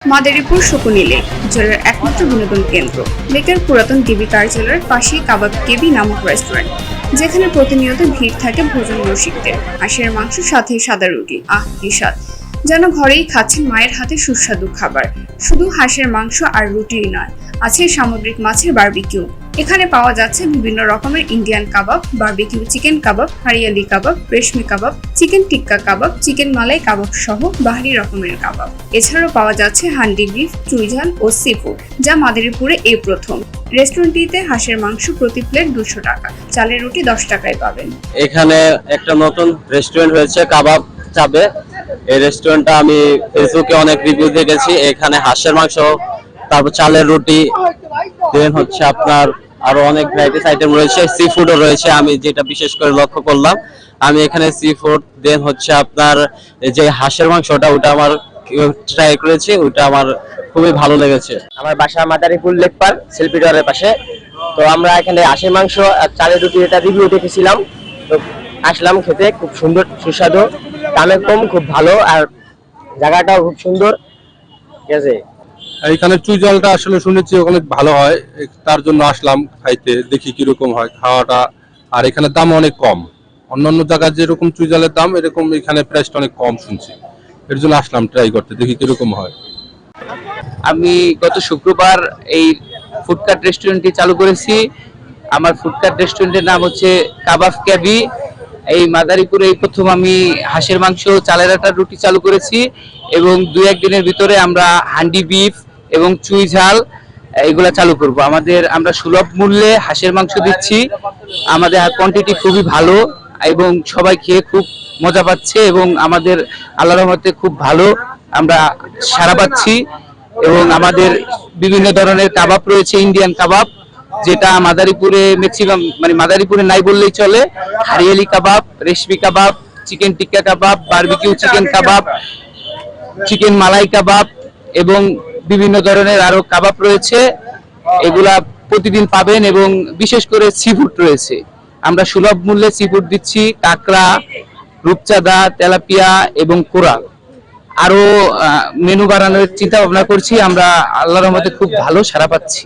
Madaripur Shakuni lake জেলার একমাত্র বিনোদন কেন্দ্র। লেকের পুরাতন ডিবি কার্যালয়ের পাশেই কাবাব কেবি নামক রেস্টুরেন্ট, যেখানে প্রতিনিয়ত ভিড় থাকে ভোজন রসিকদের। হাঁসের মাংস সাথে সাদা রুটি, কি স্বাদ! যেন ঘরেই খাচ্ছেন মায়ের হাতে সুস্বাদু খাবার। শুধু হাঁসের মাংস আর রুটিই নয়, আছে সামুদ্রিক মাছের বারবিকিউ। এখানে পাওয়া যাচ্ছে বিভিন্ন রকমের ইন্ডিয়ান কাবাব, বারবিকিউ চিকেন কাবাব, হারিয়ালি কাবাব, রেশমি কাবাব, চিকেন টিক্কা কাবাব, চিকেন মালাই কাবাব সহ বাহারি রকমের কাবাব। এছাড়াও পাওয়া যাচ্ছে হান্ডি বিফ, চুইঝাল ও সি ফুড, যা মাদারীপুরে এই প্রথম। রেস্টুরেন্টটিতে হাঁসের মাংস প্রতি প্লেট 200 টাকা, চালের রুটি 10 টাকায় পাবেন। এখানে একটা নতুন রেস্টুরেন্ট হয়েছে কাবাব চাবে। এই রেস্টুরেন্টটা আমি ফেসবুকে অনেক রিভিউ দেখেছি। এখানে হাঁসের মাংস, তারপর চালের রুটি, দেন হচ্ছে আপনার আরো অনেক ভ্যারাইটিস আইটেম রয়েছে, সি ফুডও রয়েছে। আমি যেটা বিশেষ করে লক্ষ্য করলাম, আমি এখানে সি ফুড, দেন হচ্ছে আপনার যে হাঁসের মাংসটা, ওটা আমার ট্রাই করেছি, ওটা আমার খুবই ভালো লেগেছে। আমার বাসা মাদারীপুর লেক পার্ক সেলফিডারের পাশে। তো আমরা এখানে হাঁসের মাংস আর চালের রুটি এটা রিভিউ দেখেছিলাম, তো আসলাম খেতে। খুব সুন্দর, সুস্বাদু, দামে কম, খুব ভালো, আর জায়গাটাও খুব সুন্দর। ঠিক আছে, এখানে চুইঝালটা আসলে শুনেছি অনেক ভালো হয়, তার জন্য আসলাম খাইতে, দেখি কিরকম হয় খাওয়াটা। আর এখানে দাম অনেক কম, অন্যান্য জায়গায় যেরকম চুইঝালের দাম, এরকম এখানে প্রাইসটা অনেক কম শুনছি। এর জন্য আসলাম ট্রাই করতে, দেখি কিরকম হয়। আমি গত শুক্রবার এই ফুডকার্ট রেস্টুরেন্টটি চালু করেছি। আমার ফুডকার্ট রেস্টুরেন্টের নাম হচ্ছে কাবাব কেবি। এই মাদারীপুরে এই প্রথম আমি হাঁসের মাংস, চালের আটার রুটি চালু করেছি, এবং 2-1 দিনের ভিতরে আমরা হান্ডি বিফ এবং চুই ঝাল এগুলা চালু করব। আমরা সুলভ মূল্যে হাঁসের মাংস দিচ্ছি। আমাদের কোয়ান্টিটি খুবই ভালো এবং সবাই খেয়ে খুব মজা পাচ্ছে, এবং আমাদের আল্লাহর রহমতে খুব ভালো আমরা সাড়া পাচ্ছি। এবং আমাদের বিভিন্ন ধরনের কাবাব রয়েছে, ইন্ডিয়ান কাবাব, যেটা মাদারীপুরে ম্যাক্সিমাম, মানে মাদারীপুরে নাই বললেই চলে। হারিয়ালি কাবাব, রেশমি কাবাব, চিকেন টিক্কা কাবাব, বারবিকিউ চিকেন কাবাব, চিকেন মালাই কাবাব, এবং বিভিন্ন ধরনের আরো কাবাব রয়েছে। এগুলা প্রতিদিন পাবেন, এবং বিশেষ করে সি ফুড রয়েছে। আমরা সুলভ মূল্যে সি ফুড দিচ্ছি, কাঁকড়া, রূপচাঁদা, তেলাপিয়া এবং কোরাল। আরো মেনু বাড়ানোর চিন্তা ভাবনা করছি। আমরা আল্লাহর রহমতে খুব ভালো সাড়া পাচ্ছি।